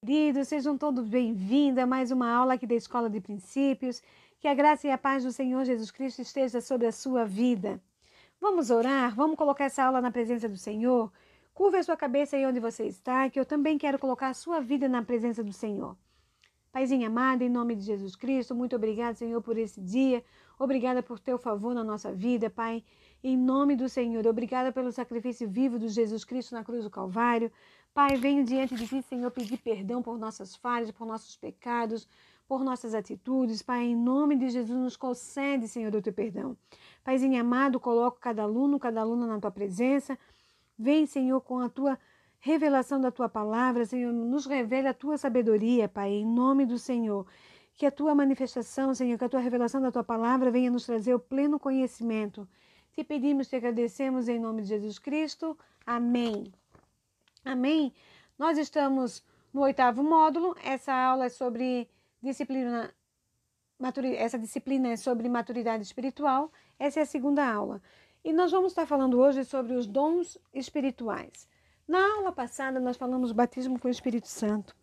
Queridos, sejam todos bem-vindos a mais uma aula aqui da Escola de Princípios. Que a graça e a paz do Senhor Jesus Cristo esteja sobre a sua vida. Vamos orar? Vamos colocar essa aula na presença do Senhor? Curva a sua cabeça aí onde você está, que eu também quero colocar a sua vida na presença do Senhor. Paizinho amado, em nome de Jesus Cristo, muito obrigado, Senhor, por esse dia. Obrigada por teu favor na nossa vida, Pai. Em nome do Senhor, obrigada pelo sacrifício vivo de Jesus Cristo na cruz do Calvário. Pai, venho diante de ti, Senhor, pedir perdão por nossas falhas, por nossos pecados, por nossas atitudes. Pai, em nome de Jesus, nos concede, Senhor, o teu perdão. Paizinho amado, coloco cada aluno, cada aluna na tua presença. Vem, Senhor, com a tua revelação da tua palavra, Senhor, nos revela a tua sabedoria, Pai, em nome do Senhor. Que a tua manifestação, Senhor, que a tua revelação da tua palavra venha nos trazer o pleno conhecimento. Te pedimos, te agradecemos em nome de Jesus Cristo. Amém. Amém? Nós estamos no 8º módulo. Essa aula é sobre disciplina, essa disciplina é sobre maturidade espiritual. Essa é a segunda aula. E nós vamos estar falando hoje sobre os dons espirituais. Na aula passada, nós falamos do batismo com o Espírito Santo.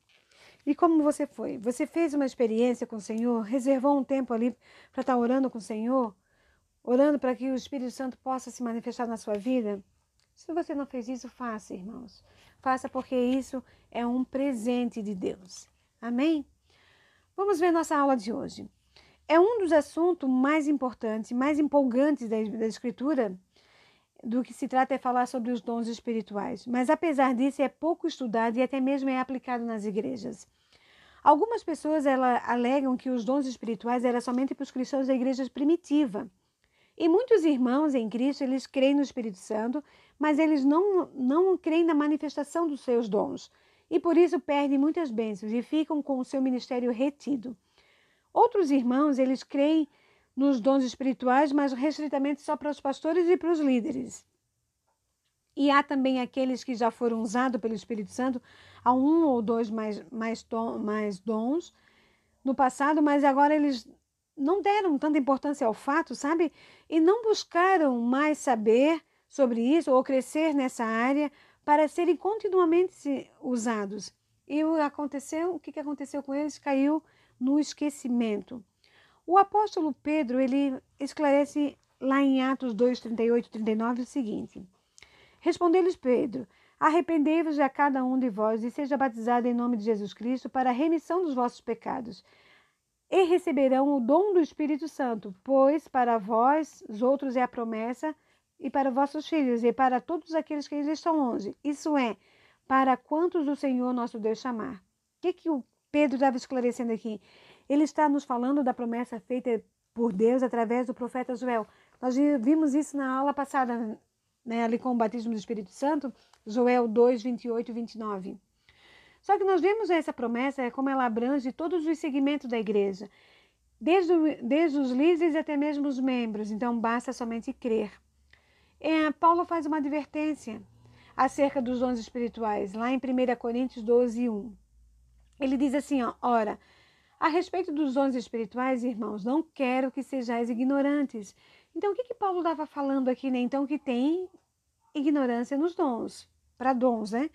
E como você foi? Você fez uma experiência com o Senhor? Reservou um tempo ali para estar orando com o Senhor? Orando para que o Espírito Santo possa se manifestar na sua vida? Se você não fez isso, faça, irmãos. Faça porque isso é um presente de Deus. Amém? Vamos ver nossa aula de hoje. É um dos assuntos mais importantes, mais empolgantes da Escritura. Do que se trata é falar sobre os dons espirituais. Mas apesar disso, é pouco estudado e até mesmo é aplicado nas igrejas. Algumas pessoas alegam que os dons espirituais eram somente para os cristãos da igreja primitiva. E muitos irmãos em Cristo, eles creem no Espírito Santo, mas eles não creem na manifestação dos seus dons. E por isso perdem muitas bênçãos e ficam com o seu ministério retido. Outros irmãos, eles creem nos dons espirituais, mas restritamente só para os pastores e para os líderes. E há também aqueles que já foram usados pelo Espírito Santo, há um ou dois mais dons no passado, mas agora eles não deram tanta importância ao fato, sabe? E não buscaram mais saber sobre isso ou crescer nessa área para serem continuamente usados. E o que aconteceu com eles? Caiu no esquecimento. O apóstolo Pedro, ele esclarece lá em Atos 2, 38 e 39 o seguinte. Respondeu-lhes Pedro, arrependei-vos a cada um de vós e seja batizado em nome de Jesus Cristo para a remissão dos vossos pecados. E receberão o dom do Espírito Santo, pois para vós, os outros, é a promessa, e para vossos filhos, e para todos aqueles que ainda estão longe. Isso é, para quantos o Senhor nosso Deus chamar. O que o Pedro estava esclarecendo aqui? Ele está nos falando da promessa feita por Deus através do profeta Joel. Nós vimos isso na aula passada, né, ali com o batismo do Espírito Santo, Joel 2, 28 e 29. Só que nós vemos essa promessa como ela abrange todos os segmentos da igreja, desde os líderes até mesmo os membros, então basta somente crer. Paulo faz uma advertência acerca dos dons espirituais, lá em 1 Coríntios 12, 1. Ele diz assim, ora, a respeito dos dons espirituais, irmãos, não quero que sejais ignorantes. Então, o que Paulo estava falando aqui, né? Então, que tem ignorância nos dons, para dons, né?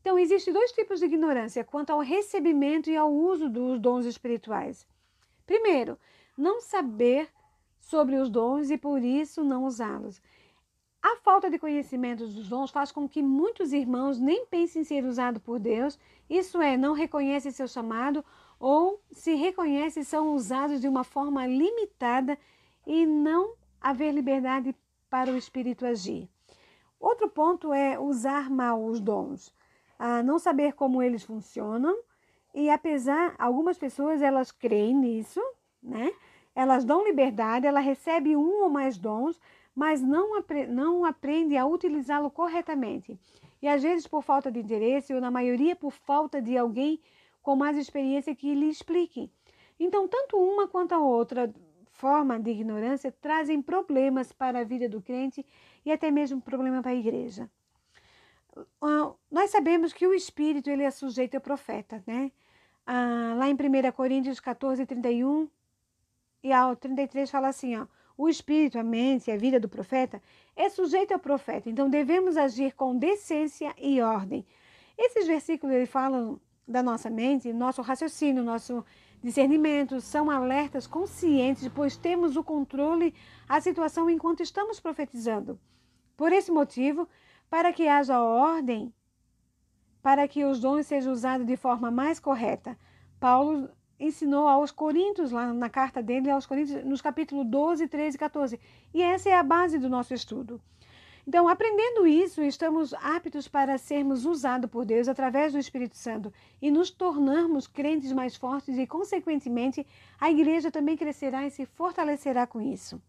Então, existem dois tipos de ignorância quanto ao recebimento e ao uso dos dons espirituais. Primeiro, não saber sobre os dons e, por isso, não usá-los. A falta de conhecimento dos dons faz com que muitos irmãos nem pensem em ser usados por Deus, isso é, não reconhecem seu chamado ou, se reconhecem, são usados de uma forma limitada e não haver liberdade para o Espírito agir. Outro ponto é usar mal os dons. Não saber como eles funcionam e algumas pessoas elas creem nisso, né? Elas dão liberdade, ela recebe um ou mais dons, mas não aprende a utilizá-lo corretamente. E às vezes por falta de interesse ou na maioria por falta de alguém com mais experiência que lhe explique. Então, tanto uma quanto a outra forma de ignorância trazem problemas para a vida do crente e até mesmo problema para a igreja. Nós sabemos que o Espírito ele é sujeito ao profeta, né? Lá em 1 Coríntios 14, 31 e ao 33 fala assim, o Espírito, a mente, a vida do profeta é sujeito ao profeta, então devemos agir com decência e ordem. Esses versículos ele falam da nossa mente, nosso raciocínio, nosso discernimento são alertas conscientes, pois temos o controle da situação enquanto estamos profetizando. Por esse motivo, para que haja ordem, para que os dons sejam usados de forma mais correta, Paulo ensinou aos Coríntios, lá na carta dele aos Coríntios, nos capítulos 12, 13 e 14. E essa é a base do nosso estudo. Então, aprendendo isso, estamos aptos para sermos usados por Deus através do Espírito Santo e nos tornarmos crentes mais fortes e, consequentemente, a igreja também crescerá e se fortalecerá com isso.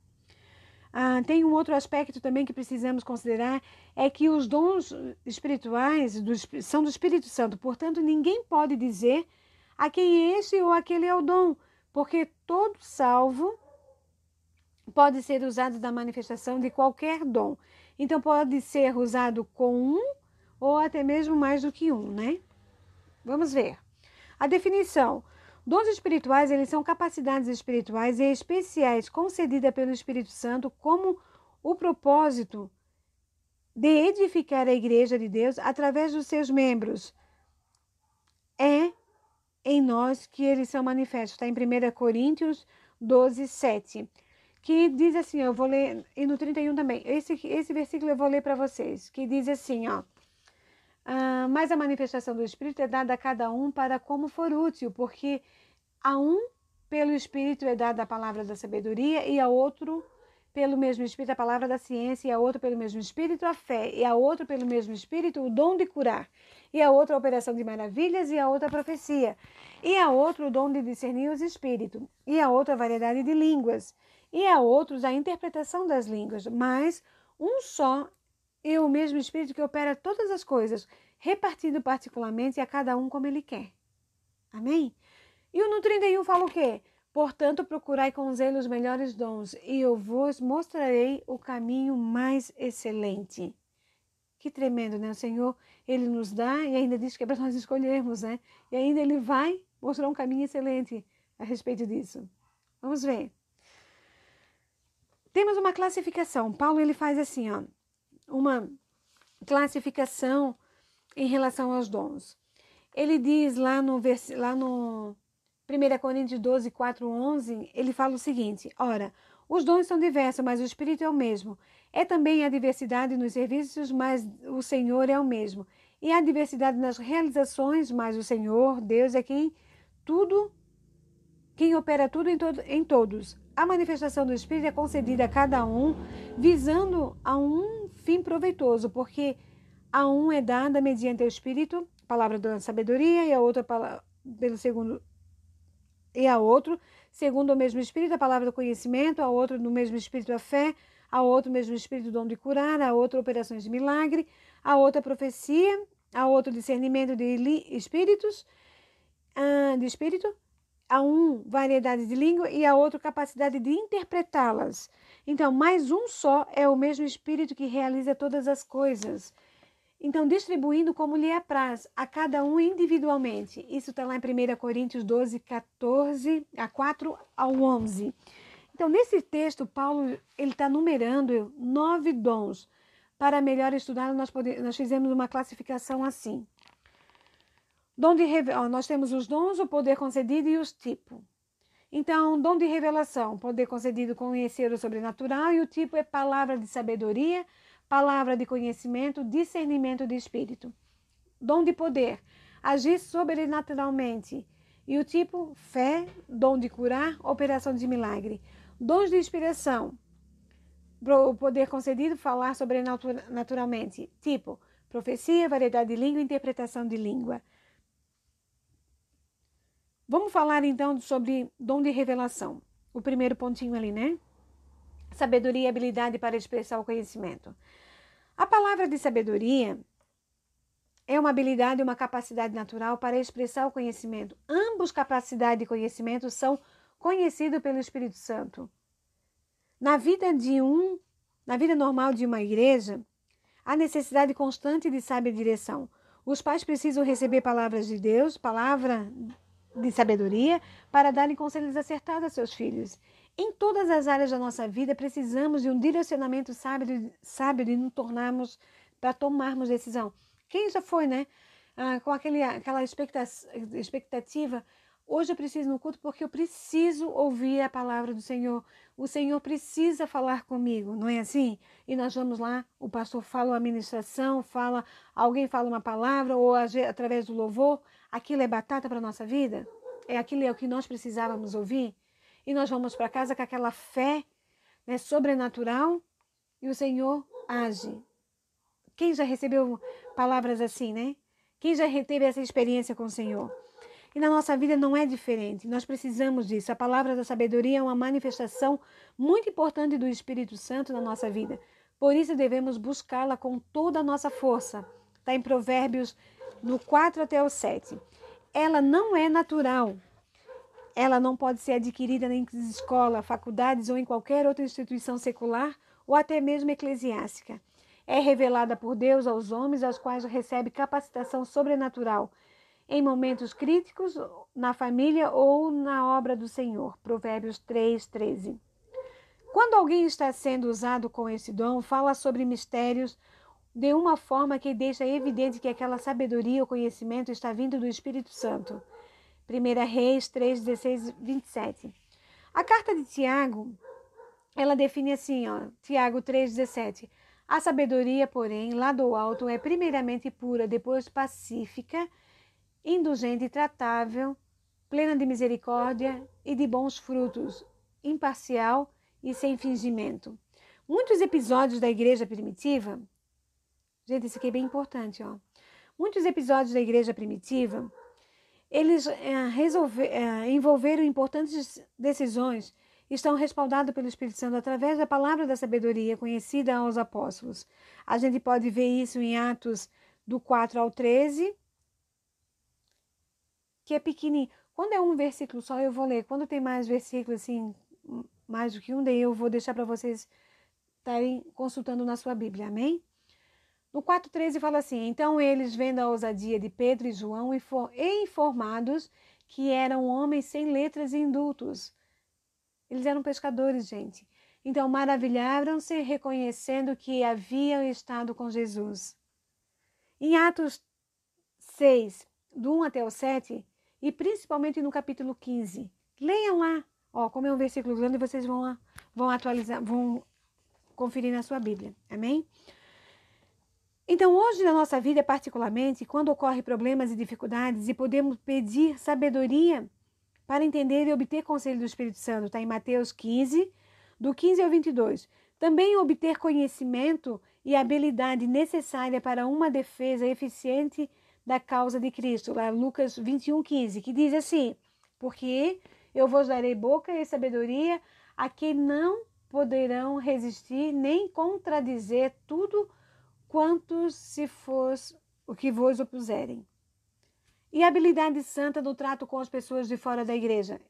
Tem um outro aspecto também que precisamos considerar, é que os dons espirituais são do Espírito Santo. Portanto, ninguém pode dizer a quem este ou aquele é o dom, porque todo salvo pode ser usado da manifestação de qualquer dom. Então, pode ser usado com um ou até mesmo mais do que um, né? Vamos ver. A definição. Dons espirituais, eles são capacidades espirituais e especiais concedidas pelo Espírito Santo como o propósito de edificar a igreja de Deus através dos seus membros. É em nós que eles são manifestos. Está em 1 Coríntios 12, 7. Que diz assim, eu vou ler, e no 31 também. Esse versículo eu vou ler para vocês, que diz assim, ó. Mas a manifestação do Espírito é dada a cada um para como for útil, porque a um pelo Espírito é dada a palavra da sabedoria, e a outro pelo mesmo Espírito a palavra da ciência, e a outro pelo mesmo Espírito a fé, e a outro pelo mesmo Espírito o dom de curar, e a outra a operação de maravilhas, e a outra a profecia, e a outro o dom de discernir os espíritos, e a outra a variedade de línguas, e a outros a interpretação das línguas, mas um só e o mesmo Espírito que opera todas as coisas, repartindo particularmente a cada um como ele quer. Amém? E o no 31 fala o quê? Portanto, procurai com zelo os melhores dons, e eu vos mostrarei o caminho mais excelente. Que tremendo, né? O Senhor, Ele nos dá e ainda diz que é para nós escolhermos, né? E ainda Ele vai mostrar um caminho excelente a respeito disso. Vamos ver. Temos uma classificação. Paulo, ele faz assim, ó, uma classificação em relação aos dons. Ele diz lá no 1 Coríntios 12, 4, 11, ele fala o seguinte, ora, os dons são diversos, mas o Espírito é o mesmo. É também a diversidade nos serviços, mas o Senhor é o mesmo. E a diversidade nas realizações, mas o Senhor, Deus, é quem opera tudo em todos. A manifestação do Espírito é concedida a cada um, visando a um fim proveitoso, porque a um é dada mediante o Espírito, a palavra da sabedoria, e a outra segundo o mesmo Espírito, a palavra do conhecimento, a outro no mesmo Espírito a fé, a outro mesmo Espírito o dom de curar, a outra operações de milagre, a outra profecia, a outro discernimento de espíritos, a um variedade de língua e a outra capacidade de interpretá-las. Então, mais um só é o mesmo Espírito que realiza todas as coisas. Então, distribuindo como lhe apraz, a cada um individualmente. Isso está lá em 1 Coríntios 12, 14, a 4 ao 11. Então, nesse texto, Paulo está numerando 9 dons. Para melhor estudar, nós fizemos uma classificação assim. Nós temos os dons, o poder concedido e os tipos. Então, dom de revelação, poder concedido conhecer o sobrenatural, e o tipo é palavra de sabedoria, palavra de conhecimento, discernimento de espírito. Dom de poder, agir sobrenaturalmente. E o tipo, fé, dom de curar, operação de milagre. Dons de inspiração, o poder concedido, falar sobrenaturalmente. Tipo, profecia, variedade de língua, interpretação de língua. Vamos falar então sobre dom de revelação. O primeiro pontinho ali, né? Sabedoria e habilidade para expressar o conhecimento. A palavra de sabedoria é uma habilidade e uma capacidade natural para expressar o conhecimento. Ambos capacidade e conhecimento são conhecidos pelo Espírito Santo. Na vida normal de uma igreja, há necessidade constante de sábia direção. Os pais precisam receber palavras de Deus, palavra de sabedoria, para darem conselhos acertados a seus filhos. Em todas as áreas da nossa vida, precisamos de um direcionamento sábio de nos tornarmos, para tomarmos decisão. Quem já foi, né? com aquela expectativa. Hoje eu preciso ir no culto porque eu preciso ouvir a palavra do Senhor. O Senhor precisa falar comigo, não é assim? E nós vamos lá, o pastor fala uma ministração, alguém fala uma palavra, ou através do louvor, aquilo é batata para a nossa vida? Aquilo é o que nós precisávamos ouvir? E nós vamos para casa com aquela fé, né, sobrenatural, e o Senhor age. Quem já recebeu palavras assim, né? Quem já teve essa experiência com o Senhor? E na nossa vida não é diferente. Nós precisamos disso. A palavra da sabedoria é uma manifestação muito importante do Espírito Santo na nossa vida. Por isso devemos buscá-la com toda a nossa força. Está em Provérbios, no 4 até o 7. Ela não é natural. Ela não pode ser adquirida em escola, faculdades ou em qualquer outra instituição secular ou até mesmo eclesiástica. É revelada por Deus aos homens, aos quais recebe capacitação sobrenatural em momentos críticos, na família ou na obra do Senhor. Provérbios 3:13. Quando alguém está sendo usado com esse dom, fala sobre mistérios de uma forma que deixa evidente que aquela sabedoria ou conhecimento está vindo do Espírito Santo. 1 Reis 3:16, 27. A carta de Tiago, ela define assim, Tiago 3:17. A sabedoria, porém, lá do alto, é primeiramente pura, depois pacífica, indulgente e tratável, plena de misericórdia e de bons frutos, imparcial e sem fingimento. Muitos episódios da igreja primitiva, gente, isso aqui é bem importante, Muitos episódios da igreja primitiva, eles envolveram importantes decisões e estão respaldados pelo Espírito Santo através da palavra da sabedoria conhecida aos apóstolos. A gente pode ver isso em Atos do 4 ao 13, que é pequenininho. Quando é um versículo só, eu vou ler. Quando tem mais versículos, assim, mais do que um, daí eu vou deixar para vocês estarem consultando na sua Bíblia, amém? No 4:13 fala assim: então eles, vendo a ousadia de Pedro e João, e informados que eram homens sem letras e indultos. Eles eram pescadores, gente. Então maravilharam-se, reconhecendo que haviam estado com Jesus. Em Atos 6, do 1 até o 7, e principalmente no capítulo 15, leiam lá. Como é um versículo grande, vocês vão atualizar, vão conferir na sua Bíblia. Amém? Então, hoje na nossa vida, particularmente, quando ocorrem problemas e dificuldades e podemos pedir sabedoria para entender e obter conselho do Espírito Santo, está em Mateus 15, do 15 ao 22. Também obter conhecimento e habilidade necessária para uma defesa eficiente da causa de Cristo, lá Lucas 21:15, que diz assim: porque eu vos darei boca e sabedoria a que não poderão resistir nem contradizer tudo quanto se fosse o que vos opuserem. E a habilidade santa no trato com as pessoas de fora da igreja.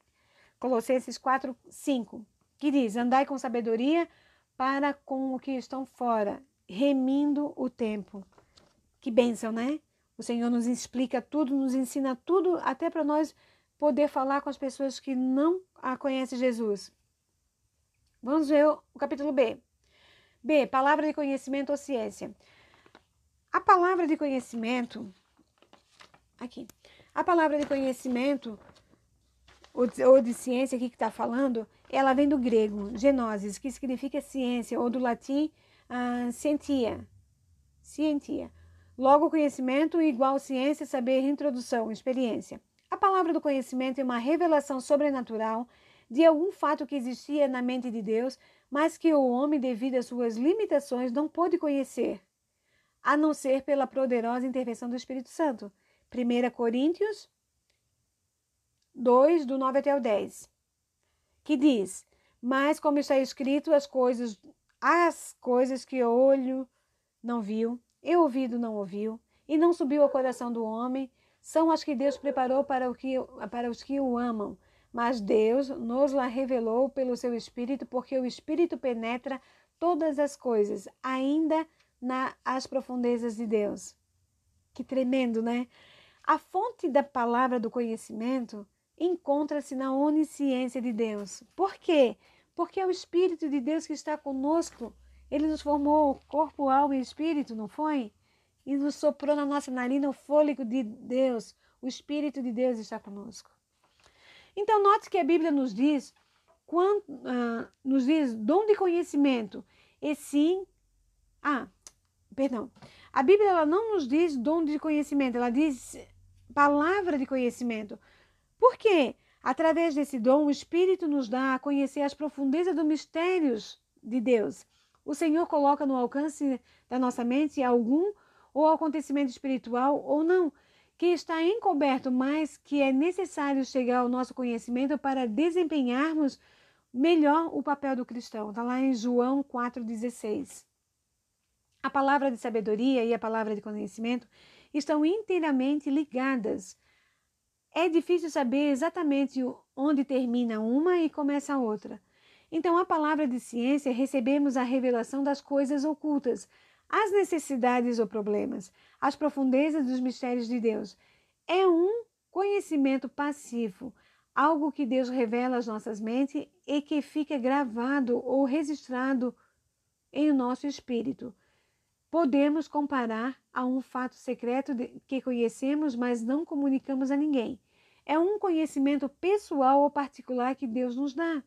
Colossenses 4:5, que diz: andai com sabedoria para com o que estão fora, remindo o tempo. Que bênção, né? O Senhor nos explica tudo, nos ensina tudo, até para nós poder falar com as pessoas que não conhecem Jesus. Vamos ver o capítulo B. B, palavra de conhecimento ou ciência. A palavra de conhecimento, aqui, a palavra de conhecimento ou de ciência aqui que está falando, ela vem do grego, genosis, que significa ciência, ou do latim, scientia. Logo, conhecimento igual ciência, saber, introdução, experiência. A palavra do conhecimento é uma revelação sobrenatural de algum fato que existia na mente de Deus, mas que o homem, devido às suas limitações, não pôde conhecer, a não ser pela poderosa intervenção do Espírito Santo. 1 Coríntios 2, do 9 até o 10, que diz: mas como está escrito, as coisas que o olho não viu, e o ouvido não ouviu, e não subiu ao coração do homem, são as que Deus preparou para os que o amam. Mas Deus nos la revelou pelo seu Espírito, porque o Espírito penetra todas as coisas, ainda as profundezas de Deus. Que tremendo, né? A fonte da palavra do conhecimento encontra-se na onisciência de Deus. Por quê? Porque é o Espírito de Deus que está conosco. Ele nos formou corpo, alma e espírito, não foi? e nos soprou na nossa narina o fôlego de Deus. O Espírito de Deus está conosco. Então, note que a Bíblia nos diz dom de conhecimento. E sim, a Bíblia ela não nos diz dom de conhecimento, ela diz palavra de conhecimento. Por quê? Através desse dom, o Espírito nos dá a conhecer as profundezas dos mistérios de Deus. O Senhor coloca no alcance da nossa mente algum ou acontecimento espiritual ou não, que está encoberto, mas que é necessário chegar ao nosso conhecimento para desempenharmos melhor o papel do cristão. Está lá em João 4,16. A palavra de sabedoria e a palavra de conhecimento estão inteiramente ligadas. É difícil saber exatamente onde termina uma e começa a outra. Então, a palavra de ciência, recebemos a revelação das coisas ocultas, as necessidades ou problemas, as profundezas dos mistérios de Deus. É um conhecimento passivo, algo que Deus revela às nossas mentes e que fica gravado ou registrado em nosso espírito. Podemos comparar a um fato secreto que conhecemos, mas não comunicamos a ninguém. É um conhecimento pessoal ou particular que Deus nos dá.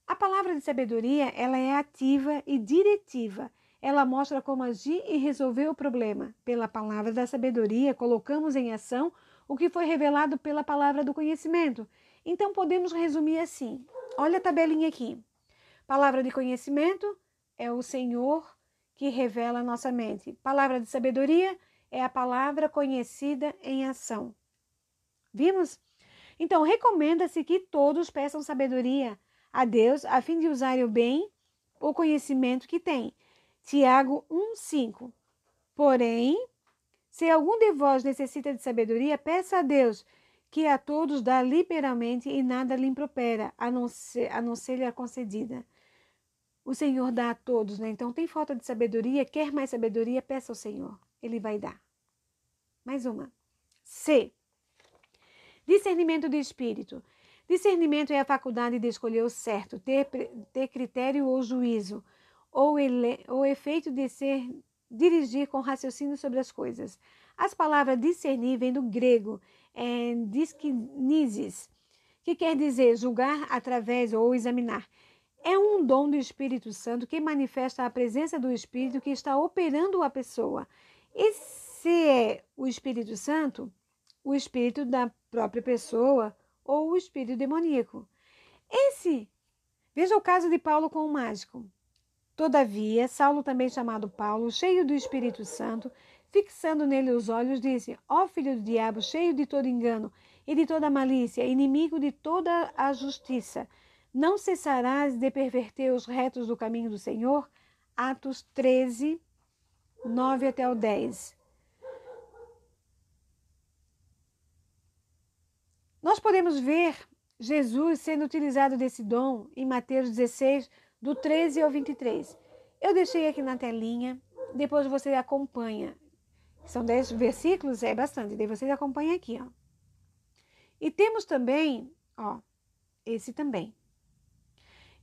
A palavra de sabedoria, ela é ativa e diretiva. Ela mostra como agir e resolver o problema. Pela palavra da sabedoria, colocamos em ação o que foi revelado pela palavra do conhecimento. Então, podemos resumir assim. Olha a tabelinha aqui. Palavra de conhecimento é o Senhor que revela a nossa mente. Palavra de sabedoria é a palavra conhecida em ação. Vimos? Então, recomenda-se que todos peçam sabedoria a Deus a fim de usarem bem o conhecimento que têm. Tiago 1,5. Porém, se algum de vós necessita de sabedoria, peça a Deus, que a todos dá liberalmente e nada lhe impropera, a não ser lhe concedida. O Senhor dá a todos, né? Então, tem falta de sabedoria, quer mais sabedoria, peça ao Senhor. Ele vai dar. Mais uma. C. Discernimento de espírito. Discernimento é a faculdade de escolher o certo, ter critério ou juízo, ou o efeito de dirigir com raciocínio sobre as coisas. As palavras discernir vêm do grego, disknesis, que quer dizer julgar através ou examinar. É um dom do Espírito Santo que manifesta a presença do Espírito que está operando a pessoa. Esse é o Espírito Santo, o Espírito da própria pessoa ou o Espírito demoníaco. Veja o caso de Paulo com o mágico. Todavia, Saulo, também chamado Paulo, cheio do Espírito Santo, fixando nele os olhos, disse: Ó filho do diabo, cheio de todo engano e de toda malícia, inimigo de toda a justiça, não cessarás de perverter os retos do caminho do Senhor? Atos 13, 9 até o 10. Nós podemos ver Jesus sendo utilizado desse dom em Mateus 16, do 13 ao 23. Eu deixei aqui na telinha, depois você acompanha. São 10 versículos, é bastante, daí você acompanha aqui, ó. E temos também, ó, esse também.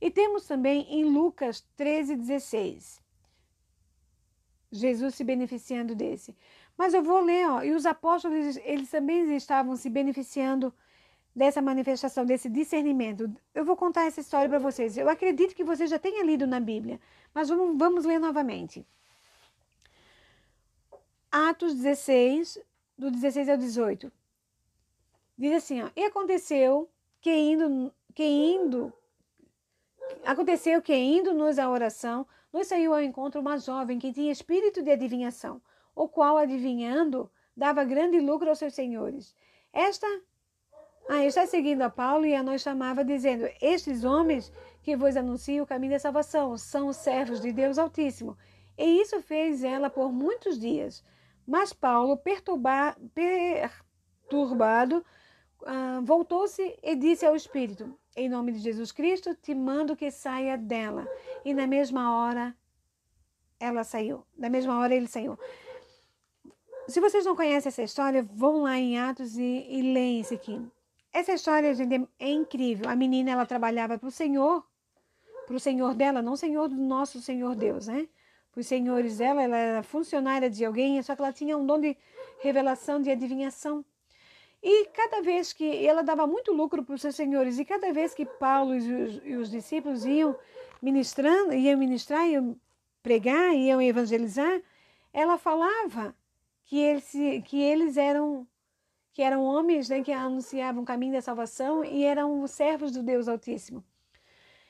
E temos também em Lucas 13, 16. Jesus se beneficiando desse. Mas eu vou ler, ó, e os apóstolos, eles também estavam se beneficiando dessa manifestação, desse discernimento. Eu vou contar essa história para vocês. Eu acredito que você já tenha lido na Bíblia, mas vamos ler novamente. Atos 16, do 16 ao 18. Diz assim, ó, e aconteceu que indo-nos à oração, nos saiu ao encontro uma jovem que tinha espírito de adivinhação, o qual, adivinhando, dava grande lucro aos seus senhores. Está seguindo a Paulo e a nós chamava, dizendo: estes homens que vos anunciam o caminho da salvação são os servos de Deus Altíssimo. E isso fez ela por muitos dias. Mas Paulo, perturbado, voltou-se e disse ao Espírito: em nome de Jesus Cristo, te mando que saia dela. E na mesma hora ela saiu. Na mesma hora ele saiu. Se vocês não conhecem essa história, vão lá em Atos e leem isso aqui. Essa história, gente, é incrível. A menina, ela trabalhava para o Senhor dela, não o Senhor do nosso Senhor Deus, né? os senhores dela. Ela era funcionária de alguém, só que ela tinha um dom de revelação, de adivinhação. E cada vez que ela dava muito lucro para os seus senhores, e cada vez que Paulo e os discípulos iam ministrar, iam pregar, iam evangelizar, ela falava que eles eram homens, né, que anunciavam o caminho da salvação e eram servos do Deus Altíssimo.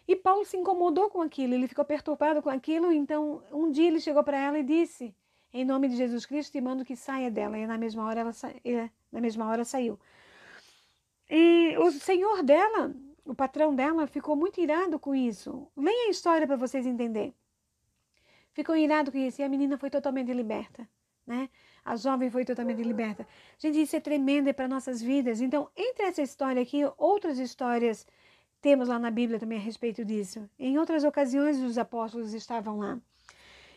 E Paulo se incomodou com aquilo, ele ficou perturbado com aquilo, então um dia ele chegou para ela e disse: em nome de Jesus Cristo, te mando que saia dela. E na mesma hora saiu. E o senhor dela, o patrão dela, ficou muito irado com isso. Leia a história para vocês entenderem. Ficou irado com isso e a menina foi totalmente liberta, né? A jovem foi totalmente liberta. Gente, isso é tremendo para nossas vidas. Então, entre essa história aqui, outras histórias temos lá na Bíblia também a respeito disso. Em outras ocasiões, os apóstolos estavam lá.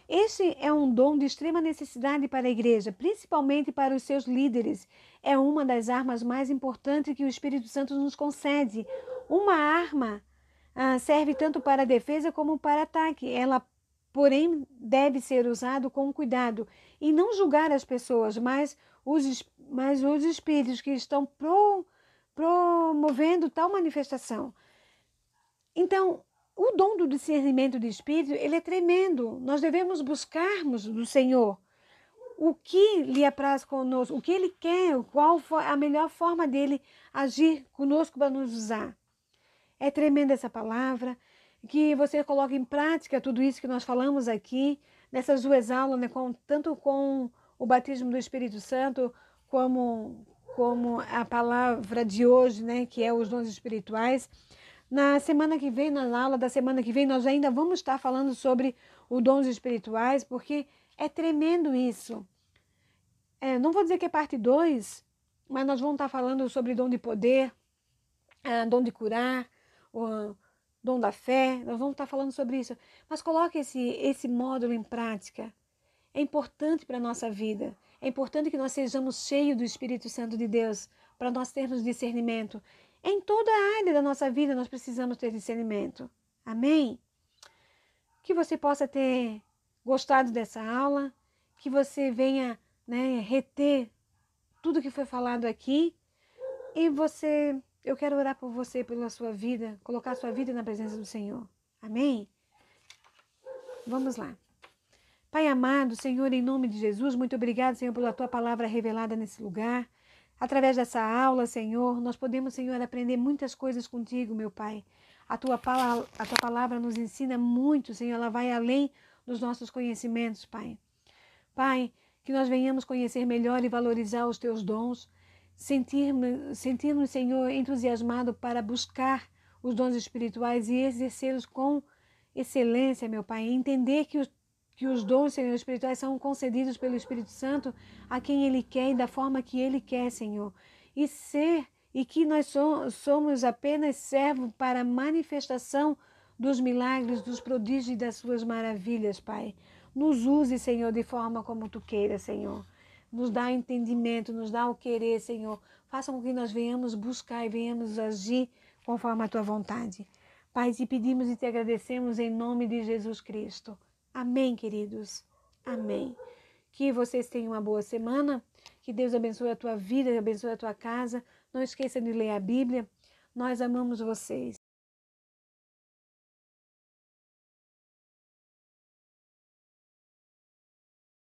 Este é um dom de extrema necessidade para a igreja, principalmente para os seus líderes. É uma das armas mais importantes que o Espírito Santo nos concede. Uma arma serve tanto para defesa como para ataque. Ela, porém, deve ser usada com cuidado e não julgar as pessoas, mas os espíritos que estão promovendo tal manifestação. Então, o dom do discernimento de espírito, ele é tremendo. Nós devemos buscarmos do Senhor o que lhe apraz conosco, o que ele quer, qual a melhor forma dele agir conosco para nos usar. É tremenda essa palavra, que você coloque em prática tudo isso que nós falamos aqui, nessas duas aulas, né, tanto com o batismo do Espírito Santo, como a palavra de hoje, né, que é os dons espirituais. Na semana que vem, na aula da semana que vem, nós ainda vamos estar falando sobre os dons espirituais, porque é tremendo isso. Não vou dizer que é parte 2, mas nós vamos estar falando sobre dom de poder, dom de curar, o dom da fé, nós vamos estar falando sobre isso. Mas coloque esse módulo em prática. É importante para a nossa vida. É importante que nós sejamos cheios do Espírito Santo de Deus, para nós termos discernimento. Em toda a área da nossa vida nós precisamos ter discernimento. Amém? Que você possa ter gostado dessa aula, que você venha, né, reter tudo que foi falado aqui. E eu quero orar por você, pela sua vida, colocar a sua vida na presença do Senhor. Amém? Vamos lá. Pai amado, Senhor, em nome de Jesus, muito obrigado, Senhor, pela Tua palavra revelada nesse lugar. Através dessa aula, Senhor, nós podemos, Senhor, aprender muitas coisas contigo, meu Pai. A tua palavra nos ensina muito, Senhor, ela vai além dos nossos conhecimentos, Pai. Pai, que nós venhamos conhecer melhor e valorizar os Teus dons, sentirmos, Senhor, entusiasmado para buscar os dons espirituais e exercê-los com excelência, meu Pai. Entender que os dons, Senhor, espirituais são concedidos pelo Espírito Santo a quem Ele quer e da forma que Ele quer, Senhor. E que nós somos apenas servos para a manifestação dos milagres, dos prodígios e das suas maravilhas, Pai. Nos use, Senhor, de forma como Tu queiras, Senhor. Nos dá entendimento, nos dá o querer, Senhor. Faça com que nós venhamos buscar e venhamos agir conforme a Tua vontade. Pai, te pedimos e te agradecemos em nome de Jesus Cristo. Amém, queridos. Amém. Que vocês tenham uma boa semana. Que Deus abençoe a tua vida, abençoe a tua casa. Não esqueça de ler a Bíblia. Nós amamos vocês.